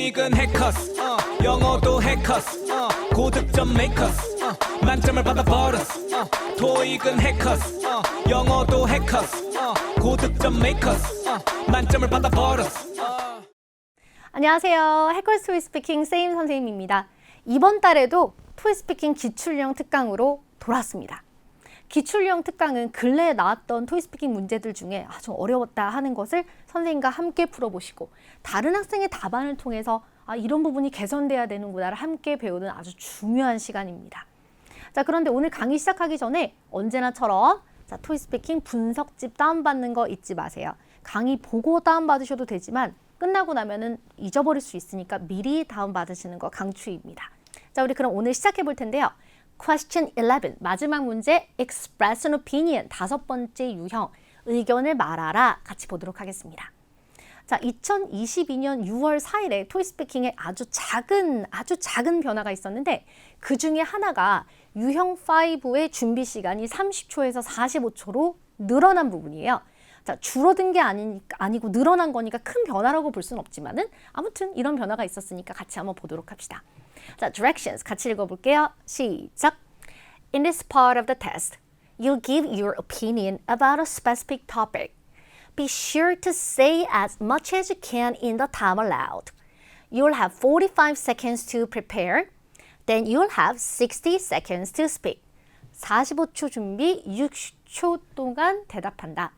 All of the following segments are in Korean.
토익은 해커스 영어도 해커스 고득점 메이커스 만점을 받아버렸어 토익은 해커스 영어도 해커스 고득점 메이커스 만점을 받아버렸어 안녕하세요. 해커스 토익 스피킹 세임 선생님입니다. 이번 달에도 토익 스피킹 기출형 특강으로 돌아왔습니다. 기출형 특강은 근래에 나왔던 토익 스피킹 문제들 중에 좀 어려웠다 하는 것을 선생님과 함께 풀어보시고 다른 학생의 답안을 통해서 이런 부분이 개선돼야 되는구나를 함께 배우는 아주 중요한 시간입니다. 자, 그런데 오늘 강의 시작하기 전에 언제나처럼 토익 스피킹 분석집 다운받는 거 잊지 마세요. 강의 보고 다운받으셔도 되지만 끝나고 나면은 잊어버릴 수 있으니까 미리 다운받으시는 거 강추입니다. 자, 우리 그럼 오늘 시작해 볼 텐데요. Question 11, 마지막 문제 Express an opinion, 5번째 유형, 의견을 말하라 같이 보도록 하겠습니다. 자, 2022년 6월 4일에 토익 스피킹에 아주 작은 변화가 있었는데 그 중에 하나가 유형 5의 준비 시간이 30초에서 45초로 늘어난 부분이에요. 자, 줄어든 게 아니고 늘어난 거니까 큰 변화라고 볼 수는 없지만은 아무튼 이런 변화가 있었으니까 같이 한번 보도록 합시다. 자, directions 같이 읽어볼게요. 시작. In this part of the test, you'll give your opinion about a specific topic. Be sure to say as much as you can in the time allowed. You'll have 45 seconds to prepare. Then you'll have 60 seconds to speak. 45초 준비, 60초 동안 대답한다.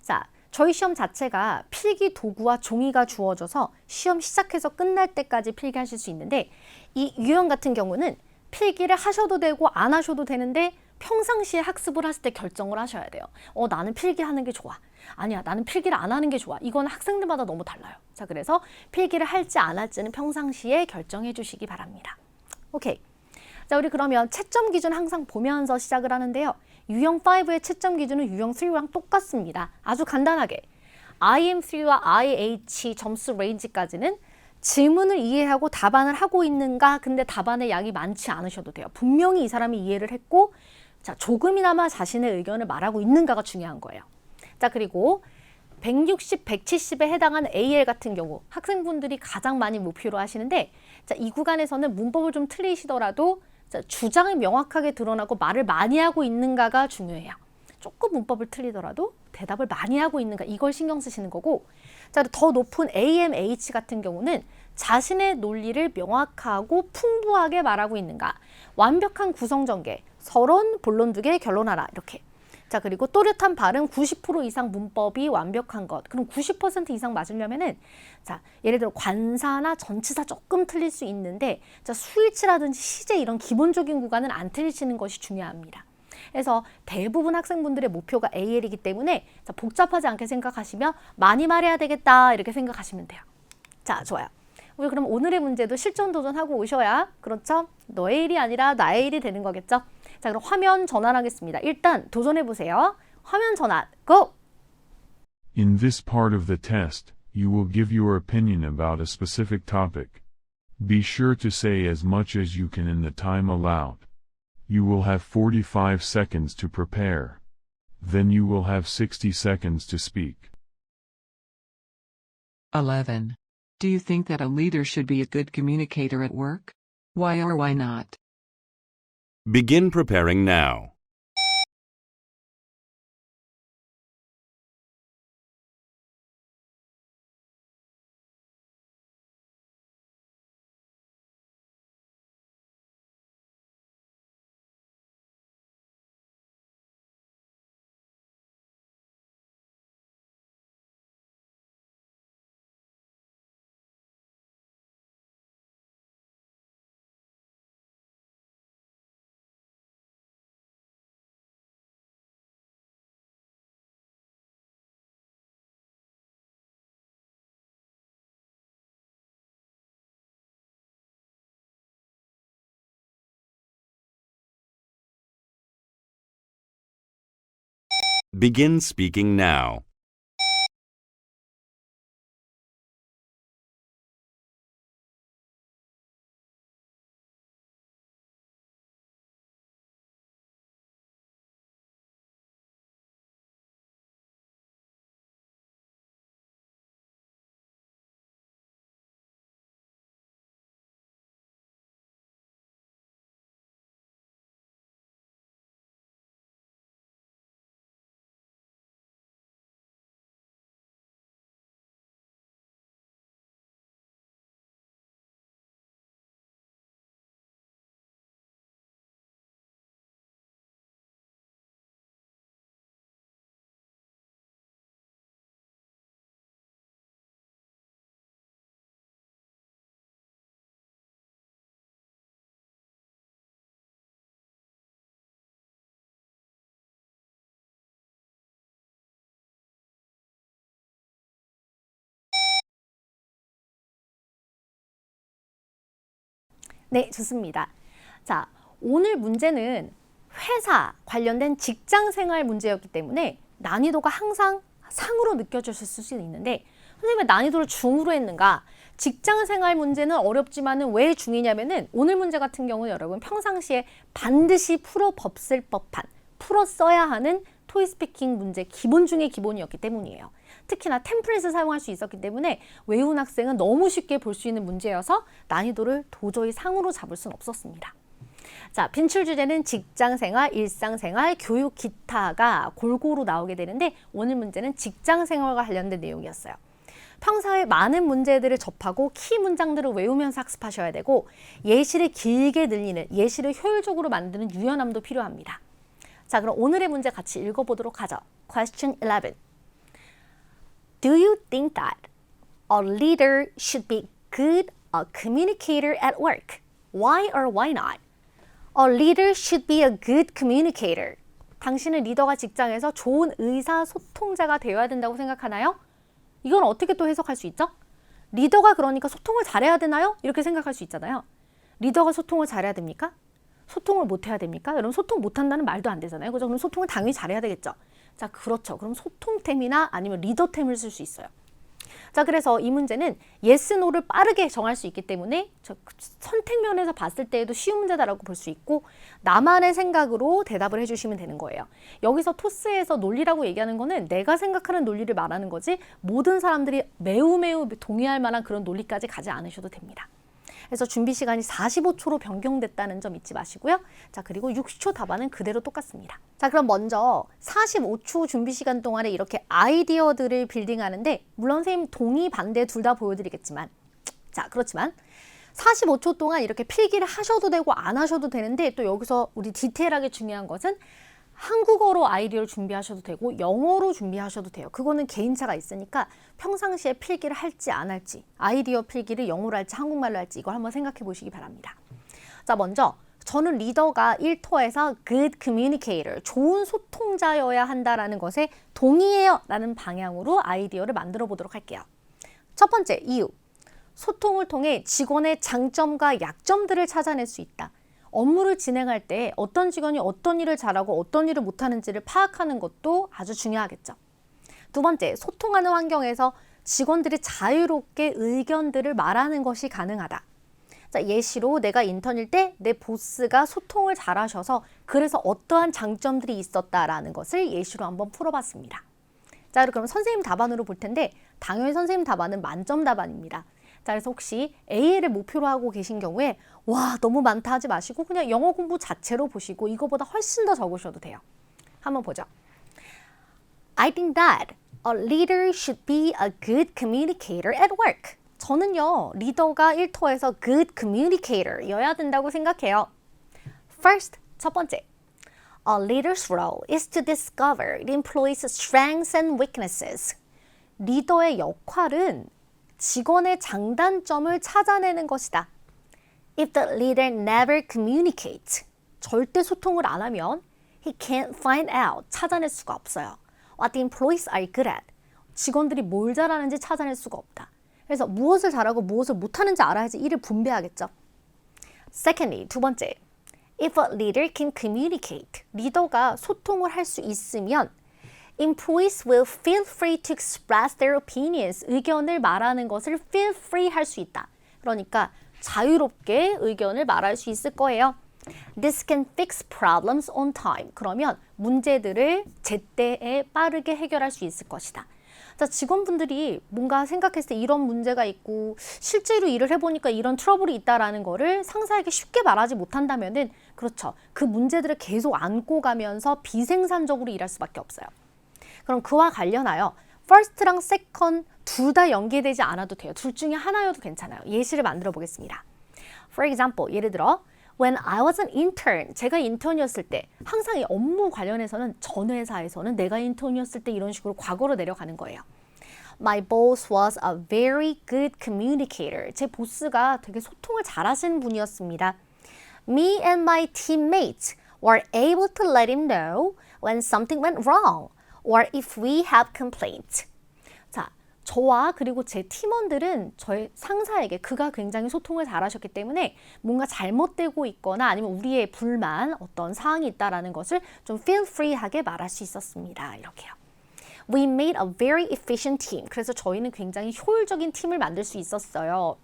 자, 저희 시험 자체가 필기 도구와 종이가 주어져서 시험 시작해서 끝날 때까지 필기하실 수 있는데 이 유형 같은 경우는 필기를 하셔도 되고 안 하셔도 되는데 평상시에 학습을 하실 때 결정을 하셔야 돼요. 나는 필기하는 게 좋아. 아니야, 나는 필기를 안 하는 게 좋아. 이건 학생들마다 너무 달라요. 자, 그래서 필기를 할지 안 할지는 평상시에 결정해 주시기 바랍니다. 오케이. 자, 우리 그러면 채점 기준 항상 보면서 시작을 하는데요. 유형 5의 채점 기준은 유형 3랑 똑같습니다. 아주 간단하게 IM3와 IH 점수 레인지까지는 질문을 이해하고 답안을 하고 있는가, 근데 답안의 양이 많지 않으셔도 돼요. 분명히 이 사람이 이해를 했고 자, 조금이나마 자신의 의견을 말하고 있는가가 중요한 거예요. 자, 그리고 160, 170에 해당하는 AL 같은 경우 학생분들이 가장 많이 목표로 하시는데 자, 이 구간에서는 문법을 좀 틀리시더라도 자, 주장이 명확하게 드러나고 말을 많이 하고 있는가가 중요해요. 조금 문법을 틀리더라도 대답을 많이 하고 있는가, 이걸 신경 쓰시는 거고 자, 더 높은 AMH 같은 경우는 자신의 논리를 명확하고 풍부하게 말하고 있는가, 완벽한 구성 전개, 서론, 본론 2개, 결론 하나 이렇게. 자, 그리고 또렷한 발음 90% 이상 문법이 완벽한 것. 그럼 90% 이상 맞으려면은 자, 예를 들어 관사나 전치사 조금 틀릴 수 있는데 자, 수일치라든지 시제 이런 기본적인 구간은 안 틀리시는 것이 중요합니다. 그래서 대부분 학생분들의 목표가 AL이기 때문에 자, 복잡하지 않게 생각하시면 많이 말해야 되겠다 이렇게 생각하시면 돼요. 자, 좋아요. 우리 그럼 오늘의 문제도 실전 도전하고 오셔야 그렇죠? 너의 일이 아니라 나의 일이 되는 거겠죠? 자, 그럼 화면 전환하겠습니다. 일단 도전해 보세요. 화면 전환, 고! In this part of the test, you will give your opinion about a specific topic. Be sure to say as much as you can in the time allowed. You will have 45 seconds to prepare. Then you will have 60 seconds to speak. 11. Do you think that a leader should be a good communicator at work? Why or why not? Begin preparing now. Begin speaking now. 네, 좋습니다. 자, 오늘 문제는 회사 관련된 직장 생활 문제였기 때문에 난이도가 항상 상으로 느껴졌을 수 있는데 선생님 왜 난이도를 중으로 했는가? 직장 생활 문제는 어렵지만은 왜 중이냐면은 오늘 문제 같은 경우는 여러분 평상시에 반드시 풀어 봤을 법한 풀어 써야 하는 토익스피킹 문제 기본 중의 기본이었기 때문이에요. 특히나 템플릿을 사용할 수 있었기 때문에 외운 학생은 너무 쉽게 볼 수 있는 문제여서 난이도를 도저히 상으로 잡을 수는 없었습니다. 자, 빈출 주제는 직장생활, 일상생활, 교육, 기타가 골고루 나오게 되는데 오늘 문제는 직장생활과 관련된 내용이었어요. 평소에 많은 문제들을 접하고 키 문장들을 외우면서 학습하셔야 되고 예시를 길게 늘리는, 예시를 효율적으로 만드는 유연함도 필요합니다. 자, 그럼 오늘의 문제 같이 읽어보도록 하죠. Question 11. Do you think that a leader should be good a communicator at work? Why or why not? A leader should be a good communicator. 당신은 리더가 직장에서 좋은 의사소통자가 되어야 된다고 생각하나요? 이건 어떻게 또 해석할 수 있죠? 리더가 그러니까 소통을 잘해야 되나요? 이렇게 생각할 수 있잖아요. 리더가 소통을 잘해야 됩니까? 소통을 못해야 됩니까? 여러분 소통 못한다는 말도 안 되잖아요. 그죠? 그럼 소통을 당연히 잘해야 되겠죠. 자, 그렇죠. 그럼 소통템이나 아니면 리더템을 쓸 수 있어요. 자, 그래서 이 문제는 yes, no를 빠르게 정할 수 있기 때문에 선택면에서 봤을 때에도 쉬운 문제다라고 볼 수 있고 나만의 생각으로 대답을 해주시면 되는 거예요. 여기서 토스에서 논리라고 얘기하는 거는 내가 생각하는 논리를 말하는 거지 모든 사람들이 매우 동의할 만한 그런 논리까지 가지 않으셔도 됩니다. 그래서 준비 시간이 45초로 변경됐다는 점 잊지 마시고요. 자, 그리고 60초 답안은 그대로 똑같습니다. 자, 그럼 먼저 45초 준비 시간 동안에 이렇게 아이디어들을 빌딩하는데 물론 선생님 동의, 반대 둘 다 보여드리겠지만 자, 그렇지만 45초 동안 이렇게 필기를 하셔도 되고 안 하셔도 되는데 또 여기서 우리 디테일하게 중요한 것은 한국어로 아이디어를 준비하셔도 되고 영어로 준비하셔도 돼요. 그거는 개인차가 있으니까 평상시에 필기를 할지 안 할지 아이디어 필기를 영어로 할지 한국말로 할지 이걸 한번 생각해 보시기 바랍니다. 자, 먼저 저는 리더가 1토에서 good communicator, 좋은 소통자여야 한다라는 것에 동의해요 라는 방향으로 아이디어를 만들어 보도록 할게요. 첫 번째 이유, 소통을 통해 직원의 장점과 약점들을 찾아낼 수 있다. 업무를 진행할 때 어떤 직원이 어떤 일을 잘하고 어떤 일을 못하는지를 파악하는 것도 아주 중요하겠죠. 두 번째, 소통하는 환경에서 직원들이 자유롭게 의견들을 말하는 것이 가능하다. 자, 예시로 내가 인턴일 때 내 보스가 소통을 잘하셔서 그래서 어떠한 장점들이 있었다라는 것을 예시로 한번 풀어봤습니다. 자, 그럼 선생님 답안으로 볼 텐데 당연히 선생님 답안은 만점 답안입니다. 자, 그래서 혹시 A를 목표로 하고 계신 경우에 와, 너무 많다 하지 마시고 그냥 영어 공부 자체로 보시고 이거보다 훨씬 더 적으셔도 돼요. 한번 보죠. I think that a leader should be a good communicator at work. 저는요, 리더가 1토에서 good communicator여야 된다고 생각해요. First, 첫 번째. A leader's role is to discover the employee's strengths and weaknesses. 리더의 역할은 직원의 장단점을 찾아내는 것이다. If the leader never communicates, 절대 소통을 안 하면 he can't find out, 찾아낼 수가 없어요. What the employees are good at, 직원들이 뭘 잘하는지 찾아낼 수가 없다. 그래서 무엇을 잘하고 무엇을 못하는지 알아야지 일을 분배하겠죠. Secondly, 두 번째. If a leader can communicate, 리더가 소통을 할 수 있으면 employees will feel free to express their opinions. 의견을 말하는 것을 feel free 할 수 있다. 그러니까 자유롭게 의견을 말할 수 있을 거예요. This can fix problems on time. 그러면 문제들을 제때에 빠르게 해결할 수 있을 것이다. 자, 직원분들이 뭔가 생각했을 때 이런 문제가 있고 실제로 일을 해보니까 이런 트러블이 있다라는 거를 상사에게 쉽게 말하지 못한다면은 그렇죠. 그 문제들을 계속 안고 가면서 비생산적으로 일할 수밖에 없어요. 그럼 그와 관련하여 first랑 second 둘 다 연계되지 않아도 돼요. 둘 중에 하나여도 괜찮아요. 예시를 만들어 보겠습니다. For example, 예를 들어 When I was an intern, 제가 인턴이었을 때 항상 이 업무 관련해서는 전 회사에서는 내가 인턴이었을 때 이런 식으로 과거로 내려가는 거예요. My boss was a very good communicator. 제 보스가 되게 소통을 잘하시는 분이었습니다. Me and my teammates were able to let him know when something went wrong or if we have complaints. 자, 저와 그리고 제 팀원들은 저의 상사에게 그가 굉장히 소통을 잘하셨기 때문에 뭔가 잘못되고 있거나 아니면 우리의 불만, 어떤 사항이 있다라는 것을 좀 feel free하게 말할 수 있었습니다. 이렇게요. We made a very efficient team. 그래서 저희는 굉장히 효율적인 팀을 만들 수 있었어요.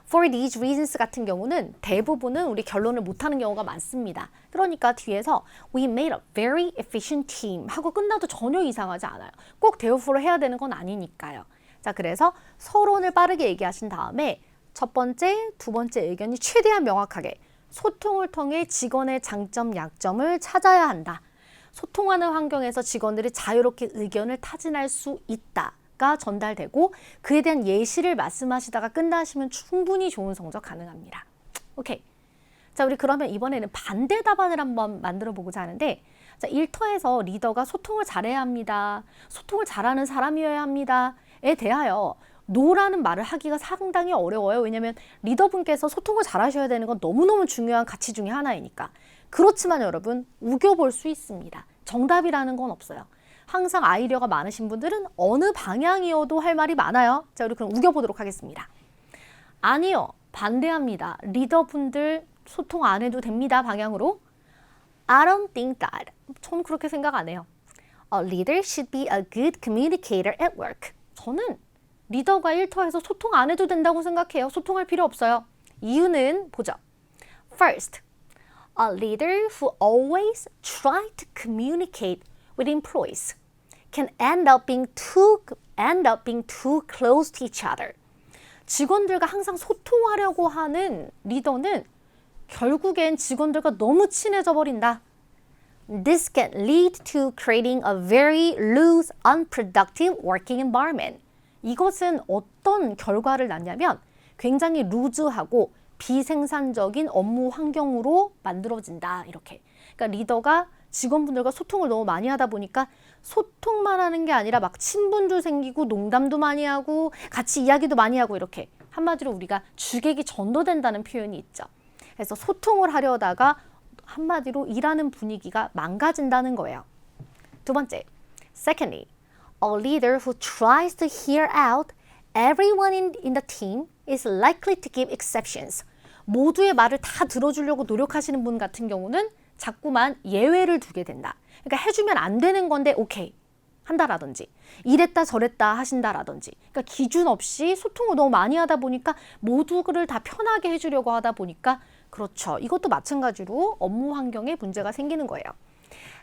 For these reasons 같은 경우는 대부분은 우리 결론을 못하는 경우가 많습니다. 그러니까 뒤에서 we made a very efficient team 하고 끝나도 전혀 이상하지 않아요. 꼭 therefore 해야 되는 건 아니니까요. 자, 그래서 서론을 빠르게 얘기하신 다음에 첫 번째, 두 번째 의견이 최대한 명확하게 소통을 통해 직원의 장점, 약점을 찾아야 한다. 소통하는 환경에서 직원들이 자유롭게 의견을 타진할 수 있다가 전달되고 그에 대한 예시를 말씀하시다가 끝나시면 충분히 좋은 성적 가능합니다. 오케이. 자, 우리 그러면 이번에는 반대 답안을 한번 만들어 보고자 하는데, 자, 일터에서 리더가 소통을 잘해야 합니다. 소통을 잘하는 사람이어야 합니다.에 대하여 노라는 말을 하기가 상당히 어려워요. 왜냐하면 리더분께서 소통을 잘하셔야 되는 건 너무너무 중요한 가치 중에 하나이니까. 그렇지만 여러분, 우겨볼 수 있습니다. 정답이라는 건 없어요. 항상 아이디어가 많으신 분들은 어느 방향이어도 할 말이 많아요. 자, 우리 그럼 우겨보도록 하겠습니다. 아니요, 반대합니다. 리더분들 소통 안 해도 됩니다. 방향으로. I don't think that. 저는 그렇게 생각 안 해요. A leader should be a good communicator at work. 저는 리더가 일터에서 소통 안 해도 된다고 생각해요. 소통할 필요 없어요. 이유는 보죠. First, a leader who always tries to communicate with employees can end up being too close to each other. 직원들과 항상 소통하려고 하는 리더는 결국엔 직원들과 너무 친해져 버린다. This can lead to creating a very loose, unproductive working environment. 이것은 어떤 결과를 낳냐면 굉장히 루즈하고 비생산적인 업무 환경으로 만들어진다. 이렇게. 그러니까 리더가 직원분들과 소통을 너무 많이 하다 보니까 소통만 하는 게 아니라 막 친분도 생기고 농담도 많이 하고 같이 이야기도 많이 하고 이렇게. 한마디로 우리가 주객이 전도된다는 표현이 있죠. 그래서 소통을 하려다가 한마디로 일하는 분위기가 망가진다는 거예요. 두 번째, secondly, a leader who tries to hear out everyone in the team is likely to give exceptions. 모두의 말을 다 들어주려고 노력하시는 분 같은 경우는 자꾸만 예외를 두게 된다. 그러니까 해주면 안 되는 건데 오케이 한다라든지 이랬다 저랬다 하신다라든지 그러니까 기준 없이 소통을 너무 많이 하다 보니까 모두를 다 편하게 해주려고 하다 보니까 그렇죠. 이것도 마찬가지로 업무 환경에 문제가 생기는 거예요.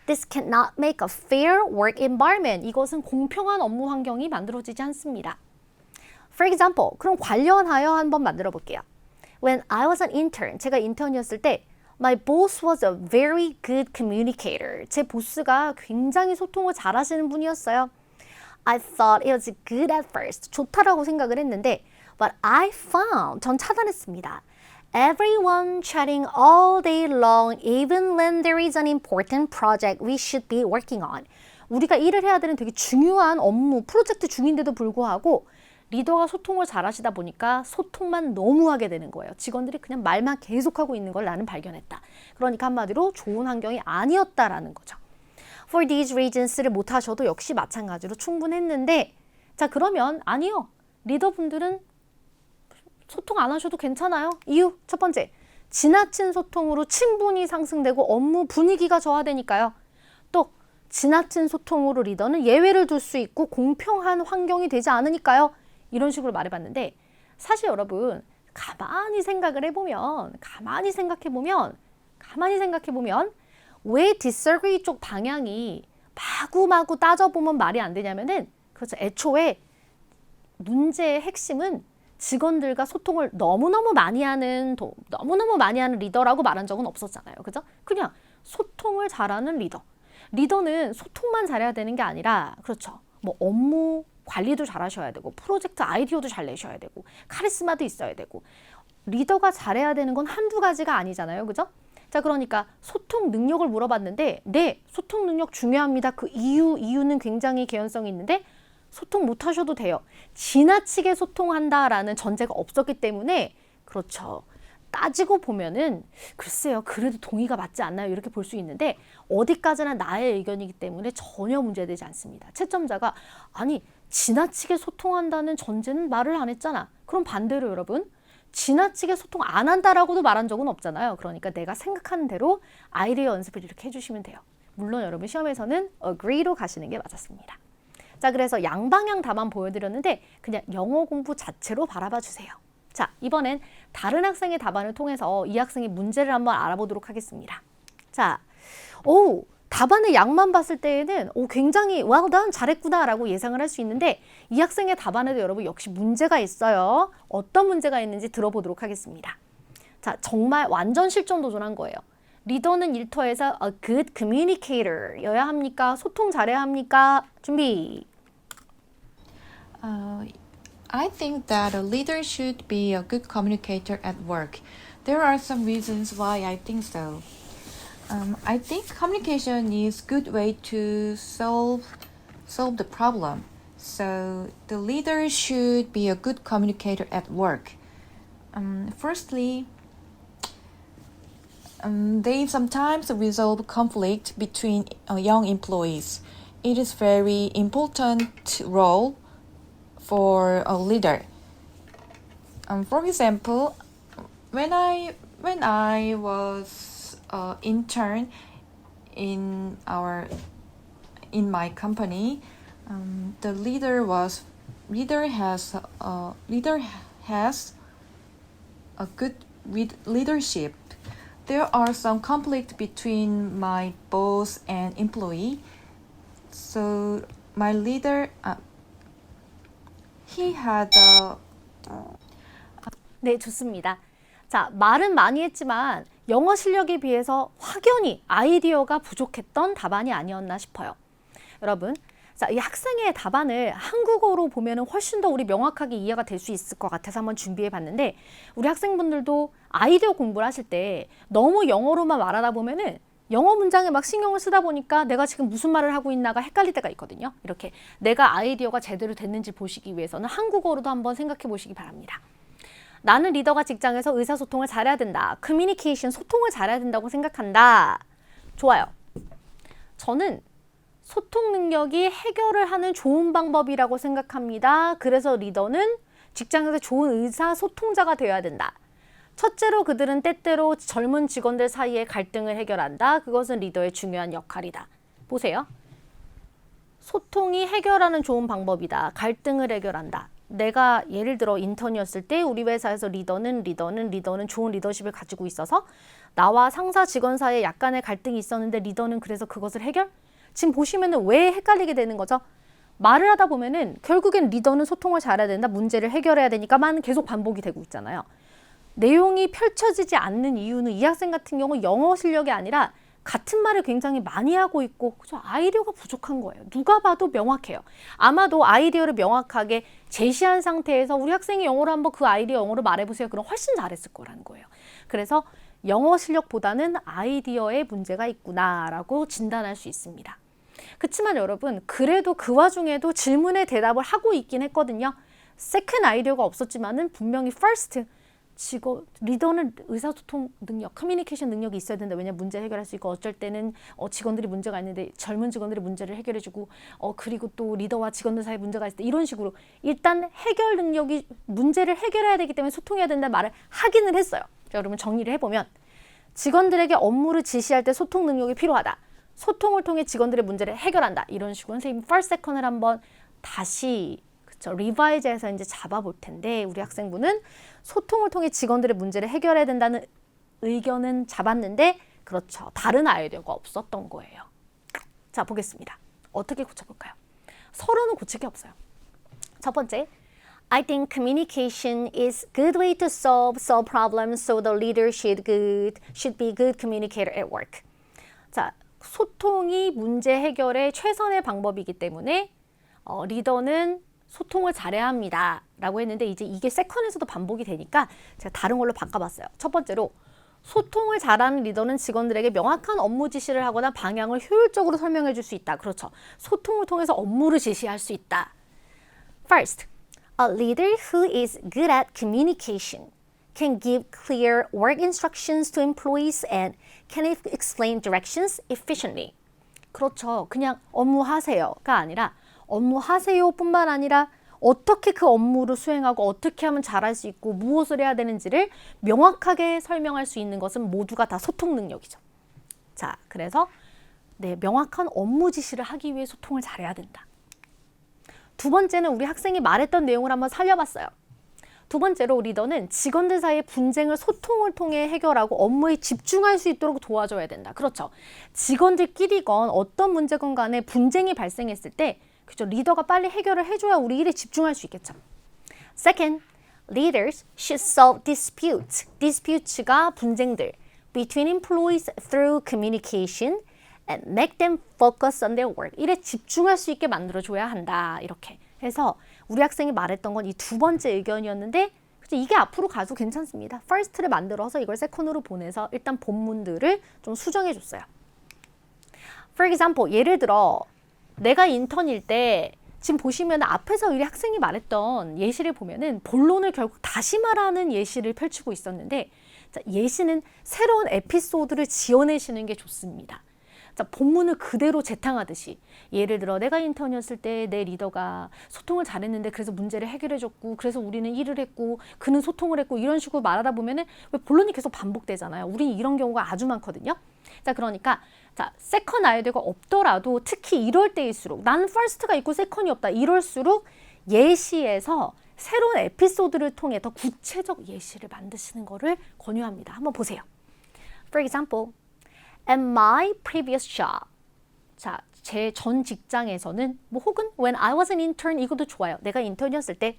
This cannot make a fair work environment. 이것은 공평한 업무 환경이 만들어지지 않습니다. For example, 그럼 관련하여 한번 만들어 볼게요. When I was an intern, 제가 인턴이었을 때 My boss was a very good communicator. 제 보스가 굉장히 소통을 잘하시는 분이었어요. I thought it was good at first. 좋다라고 생각을 했는데 But I found, 전 차단했습니다. Everyone chatting all day long, even when there is an important project we should be working on. 우리가 일을 해야 되는 되게 중요한 업무, 프로젝트 중인데도 불구하고 리더가 소통을 잘하시다 보니까 소통만 너무 하게 되는 거예요. 직원들이 그냥 말만 계속하고 있는 걸 나는 발견했다. 그러니까 한마디로 좋은 환경이 아니었다라는 거죠. For these reasons를 못하셔도 역시 마찬가지로 충분했는데 자 그러면 아니요. 리더분들은 소통 안 하셔도 괜찮아요. 이유 첫 번째, 지나친 소통으로 친분이 상승되고 업무 분위기가 저하되니까요. 또 지나친 소통으로 리더는 예외를 둘 수 있고 공평한 환경이 되지 않으니까요. 이런 식으로 말해봤는데 사실 여러분 가만히 생각해 보면 왜 disagree 쪽 방향이 마구마구 따져보면 말이 안 되냐면은 그렇죠. 애초에 문제의 핵심은 직원들과 소통을 너무너무 많이 하는 리더라고 말한 적은 없었잖아요. 그죠? 그냥 소통을 잘하는 리더. 리더는 소통만 잘해야 되는 게 아니라 그렇죠. 뭐 업무 관리도 잘하셔야 되고 프로젝트 아이디어도 잘 내셔야 되고 카리스마도 있어야 되고 리더가 잘해야 되는 건 한두 가지가 아니잖아요. 그죠? 자, 그러니까 소통 능력을 물어봤는데 네, 소통 능력 중요합니다. 그 이유는 굉장히 개연성이 있는데 소통 못 하셔도 돼요. 지나치게 소통한다라는 전제가 없었기 때문에 그렇죠. 따지고 보면은 글쎄요. 그래도 동의가 맞지 않나요? 이렇게 볼 수 있는데 어디까지나 나의 의견이기 때문에 전혀 문제되지 않습니다. 채점자가 아니 지나치게 소통한다는 전제는 말을 안 했잖아. 그럼 반대로 여러분, 지나치게 소통 안 한다라고도 말한 적은 없잖아요. 그러니까 내가 생각하는 대로 아이디어 연습을 이렇게 해주시면 돼요. 물론 여러분 시험에서는 agree로 가시는 게 맞았습니다. 자, 그래서 양방향 답안 보여드렸는데 그냥 영어 공부 자체로 바라봐 주세요. 자, 이번엔 다른 학생의 답안을 통해서 이 학생의 문제를 한번 알아보도록 하겠습니다. 자, 답안의 양만 봤을 때에는 굉장히 well done, 잘했구나 라고 예상을 할 수 있는데 이 학생의 답안에도 여러분 역시 문제가 있어요. 어떤 문제가 있는지 들어보도록 하겠습니다. 자, 정말 완전 실전 도전한 거예요. 리더는 일터에서 a good communicator여야 합니까? 소통 잘해야 합니까? 준비. I think that a leader should be a good communicator at work. There are some reasons why I think so. I think communication is a good way to solve the problem. So the leader should be a good communicator at work. Firstly, they sometimes resolve conflict between young employees. It is very important role for a leader. For example, when I was intern in my company, the leader has a good leadership. There are some conflict between my boss and employee. So my leader, he had 네, 좋습니다. 자, 말은 많이 했지만 영어 실력에 비해서 확연히 아이디어가 부족했던 답안이 아니었나 싶어요. 여러분, 자, 이 학생의 답안을 한국어로 보면 훨씬 더 우리 명확하게 이해가 될 수 있을 것 같아서 한번 준비해 봤는데 우리 학생분들도 아이디어 공부를 하실 때 너무 영어로만 말하다 보면은 영어 문장에 막 신경을 쓰다 보니까 내가 지금 무슨 말을 하고 있나가 헷갈릴 때가 있거든요. 이렇게 내가 아이디어가 제대로 됐는지 보시기 위해서는 한국어로도 한번 생각해 보시기 바랍니다. 나는 리더가 직장에서 의사소통을 잘해야 된다. 커뮤니케이션, 소통을 잘해야 된다고 생각한다. 좋아요. 저는 소통 능력이 해결을 하는 좋은 방법이라고 생각합니다. 그래서 리더는 직장에서 좋은 의사소통자가 되어야 된다. 첫째로 그들은 때때로 젊은 직원들 사이의 갈등을 해결한다. 그것은 리더의 중요한 역할이다. 보세요. 소통이 해결하는 좋은 방법이다. 갈등을 해결한다. 내가 예를 들어 인턴이었을 때 우리 회사에서 리더는 좋은 리더십을 가지고 있어서 나와 상사 직원 사이에 약간의 갈등이 있었는데 리더는 그래서 그것을 해결? 지금 보시면은 왜 헷갈리게 되는 거죠? 말을 하다 보면은 결국엔 리더는 소통을 잘해야 된다. 문제를 해결해야 되니까만 계속 반복이 되고 있잖아요. 내용이 펼쳐지지 않는 이유는 이 학생 같은 경우 영어 실력이 아니라 같은 말을 굉장히 많이 하고 있고 그죠? 아이디어가 부족한 거예요. 누가 봐도 명확해요. 아마도 아이디어를 명확하게 제시한 상태에서 우리 학생이 영어로 한번 그 아이디어 영어로 말해보세요. 그럼 훨씬 잘했을 거라는 거예요. 그래서 영어 실력보다는 아이디어에 문제가 있구나라고 진단할 수 있습니다. 그렇지만 여러분 그래도 그 와중에도 질문에 대답을 하고 있긴 했거든요. 세컨 아이디어가 없었지만은 분명히 first 리더는 의사소통 능력, 커뮤니케이션 능력이 있어야 된다. 왜냐면 문제 해결할 수 있고 어쩔 때는 직원들이 문제가 있는데 젊은 직원들이 문제를 해결해주고 그리고 또 리더와 직원들 사이에 문제가 있을 때 이런 식으로 일단 해결 능력이 문제를 해결해야 되기 때문에 소통해야 된다는 말을 하기는 했어요. 자, 여러분 정리를 해보면 직원들에게 업무를 지시할 때 소통 능력이 필요하다. 소통을 통해 직원들의 문제를 해결한다. 이런 식으로 선생님 first, second을 한번 다시 리바이즈해서 이제 잡아볼 텐데 우리 학생분은 소통을 통해 직원들의 문제를 해결해야 된다는 의견은 잡았는데 그렇죠. 다른 아이디어가 없었던 거예요. 자, 보겠습니다. 어떻게 고쳐볼까요? 서로는 고칠 게 없어요. 첫 번째, I think communication is a good way to solve problems, so the leader should be a good communicator at work. 자, 소통이 문제 해결의 최선의 방법이기 때문에 리더는 소통을 잘해야 합니다. 라고 했는데 이제 이게 세컨에서도 반복이 되니까 제가 다른 걸로 바꿔봤어요. 첫 번째로 소통을 잘하는 리더는 직원들에게 명확한 업무 지시를 하거나 방향을 효율적으로 설명해 줄 수 있다. 그렇죠. 소통을 통해서 업무를 지시할 수 있다. First, a leader who is good at communication can give clear work instructions to employees and can explain directions efficiently. 그렇죠. 그냥 업무하세요가 아니라 업무하세요 뿐만 아니라 어떻게 그 업무를 수행하고 어떻게 하면 잘할 수 있고 무엇을 해야 되는지를 명확하게 설명할 수 있는 것은 모두가 다 소통 능력이죠. 자, 그래서 명확한 업무 지시를 하기 위해 소통을 잘해야 된다. 두 번째는 우리 학생이 말했던 내용을 한번 살려봤어요. 두 번째로 리더는 직원들 사이의 분쟁을 소통을 통해 해결하고 업무에 집중할 수 있도록 도와줘야 된다. 그렇죠. 직원들끼리건 어떤 문제건 간에 분쟁이 발생했을 때 그죠? 리더가 빨리 해결을 해줘야 우리 일에 집중할 수 있겠죠. Second, leaders should solve disputes. Disputes가 분쟁들 between employees through communication and make them focus on their work. 일에 집중할 수 있게 만들어줘야 한다. 이렇게 해서 우리 학생이 말했던 건 이 두 번째 의견이었는데 그죠? 이게 앞으로 가도 괜찮습니다. first를 만들어서 이걸 second으로 보내서 일단 본문들을 좀 수정해 줬어요. For example, 예를 들어 내가 인턴일 때 지금 보시면 앞에서 우리 학생이 말했던 예시를 보면은 본론을 결국 다시 말하는 예시를 펼치고 있었는데 자, 예시는 새로운 에피소드를 지어내시는 게 좋습니다. 자, 본문을 그대로 재탕하듯이 예를 들어 내가 인턴이었을 때 내 리더가 소통을 잘했는데 그래서 문제를 해결해줬고 그래서 우리는 일을 했고 그는 소통을 했고 이런 식으로 말하다 보면은 왜 본론이 계속 반복되잖아요. 우리는 이런 경우가 아주 많거든요. 자, 그러니까 자, 세컨 아이디어가 없더라도 특히 이럴 때일수록 나는 퍼스트가 있고 세컨이 없다. 이럴수록 예시에서 새로운 에피소드를 통해 더 구체적 예시를 만드시는 거를 권유합니다. 한번 보세요. For example, at my previous job. 자, 제 전 직장에서는 뭐 혹은 when I was an intern 이것도 좋아요. 내가 인턴이었을 때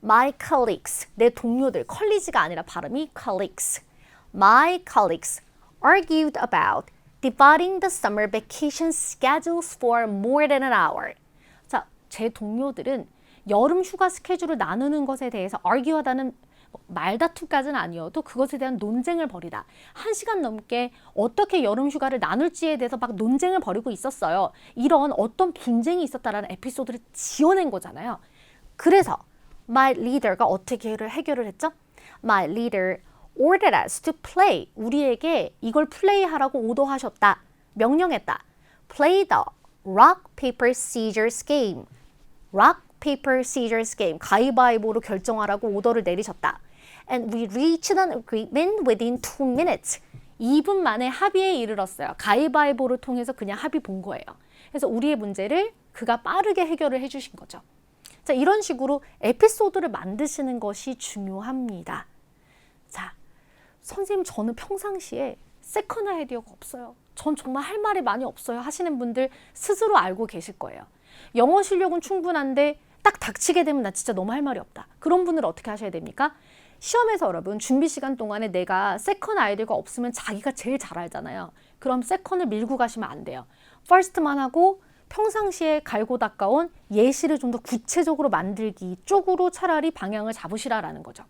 my colleagues, 내 동료들, colleagues가 아니라 발음이 colleagues. My colleagues argued about dividing the summer vacation schedules for more than an hour. 자, 제 동료들은 여름 휴가 스케줄을 나누는 것에 대해서 argue하다는 말다툼까지는 아니어도 그것에 대한 논쟁을 벌이다. 1시간 넘게 어떻게 여름 휴가를 나눌지에 대해서 막 논쟁을 벌이고 있었어요. 이런 어떤 분쟁이 있었다라는 에피소드를 지어낸 거잖아요. 그래서 my leader가 어떻게 해결을 했죠? My leader ordered us to play. 우리에게 이걸 플레이하라고 오더하셨다. 명령했다. Play the rock, paper, scissors game. rock, paper, scissors game. 가위바위보로 결정하라고 오더를 내리셨다. And we reached an agreement within 2 minutes. 2분 만에 합의에 이르렀어요. 가위바위보를 통해서 그냥 합의 본 거예요. 그래서 우리의 문제를 그가 빠르게 해결을 해주신 거죠. 자, 이런 식으로 에피소드를 만드시는 것이 중요합니다. 자, 선생님 저는 평상시에 세컨 아이디어가 없어요. 전 정말 할 말이 많이 없어요 하시는 분들 스스로 알고 계실 거예요. 영어 실력은 충분한데 딱 닥치게 되면 나 진짜 너무 할 말이 없다. 그런 분들 어떻게 하셔야 됩니까? 시험에서 여러분 준비 시간 동안에 내가 세컨 아이디어가 없으면 자기가 제일 잘 알잖아요. 그럼 세컨을 밀고 가시면 안 돼요. 퍼스트만 하고 평상시에 갈고 닦아온 예시를 좀 더 구체적으로 만들기 쪽으로 차라리 방향을 잡으시라라는 거죠.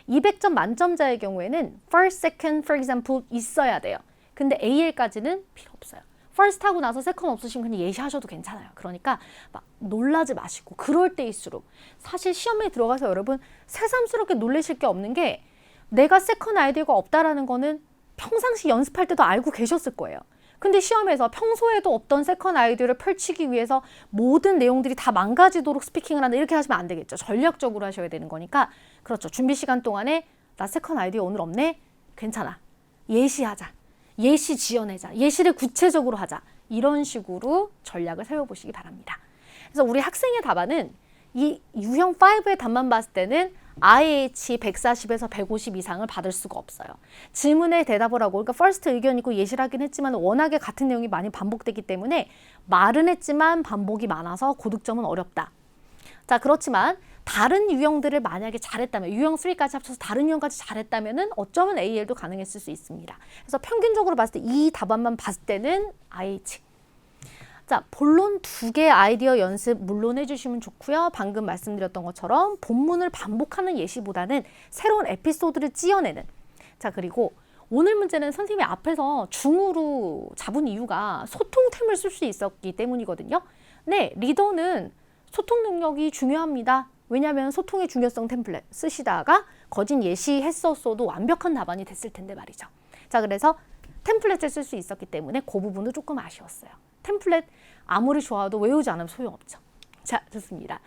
200점 만점자의 경우에는 first, second, for example 있어야 돼요. 근데 AL까지는 필요 없어요. first 하고 나서 second 없으시면 그냥 예시하셔도 괜찮아요. 그러니까 막 놀라지 마시고 그럴 때일수록 사실 시험에 들어가서 여러분 새삼스럽게 놀라실 게 없는 게 내가 second 아이디어가 없다라는 거는 평상시 연습할 때도 알고 계셨을 거예요. 근데 시험에서 평소에도 없던 세컨 아이디어를 펼치기 위해서 모든 내용들이 다 망가지도록 스피킹을 한다 이렇게 하시면 안 되겠죠. 전략적으로 하셔야 되는 거니까 그렇죠. 준비 시간 동안에 나 세컨 아이디어 오늘 없네? 괜찮아. 예시하자. 예시 지어내자. 예시를 구체적으로 하자. 이런 식으로 전략을 세워보시기 바랍니다. 그래서 우리 학생의 답안은 이 유형 5의 답만 봤을 때는 IH 140에서 150 이상을 받을 수가 없어요. 질문에 대답을 하고 그러니까 first 의견이고 예시를 하긴 했지만 워낙에 같은 내용이 많이 반복되기 때문에 말은 했지만 반복이 많아서 고득점은 어렵다. 자, 그렇지만 다른 유형들을 만약에 잘했다면 유형 3까지 합쳐서 다른 유형까지 잘했다면 어쩌면 AL도 가능했을 수 있습니다. 그래서 평균적으로 봤을 때 이 답안만 봤을 때는 IH. 자, 본론 2개 아이디어 연습 물론 해주시면 좋고요. 방금 말씀드렸던 것처럼 본문을 반복하는 예시보다는 새로운 에피소드를 찌어내는. 자, 그리고 오늘 문제는 선생님이 앞에서 중으로 잡은 이유가 소통템을 쓸 수 있었기 때문이거든요. 네, 리더는 소통 능력이 중요합니다. 왜냐하면 소통의 중요성 템플릿 쓰시다가 거진 예시했었어도 완벽한 답안이 됐을 텐데 말이죠. 자, 그래서 템플릿을 쓸 수 있었기 때문에 그 부분도 조금 아쉬웠어요. 템플릿 아무리 좋아도 외우지 않으면 소용없죠. 자, 좋습니다.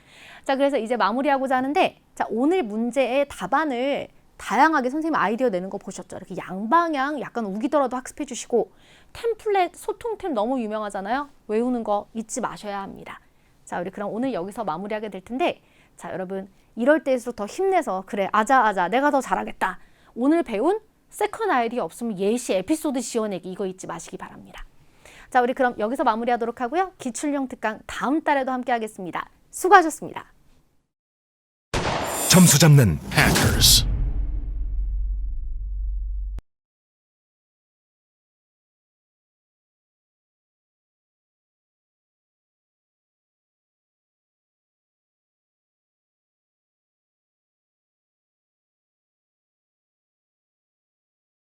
자, 그래서 이제 마무리하고자 하는데, 자, 오늘 문제의 답안을 다양하게 선생님 아이디어 내는 거 보셨죠? 이렇게 양방향 약간 우기더라도 학습해 주시고, 템플릿, 소통템 너무 유명하잖아요. 외우는 거 잊지 마셔야 합니다. 자, 우리 그럼 오늘 여기서 마무리하게 될 텐데, 자, 여러분 이럴 때일수록 더 힘내서 그래, 아자 내가 더 잘하겠다. 오늘 배운 세컨 아이디어 없으면 예시 에피소드 지어내기 이거 잊지 마시기 바랍니다. 자, 우리 그럼 여기서 마무리하도록 하고요. 기출령 특강 다음 달에도 함께 하겠습니다. 수고하셨습니다. 점수 잡는 Hackers.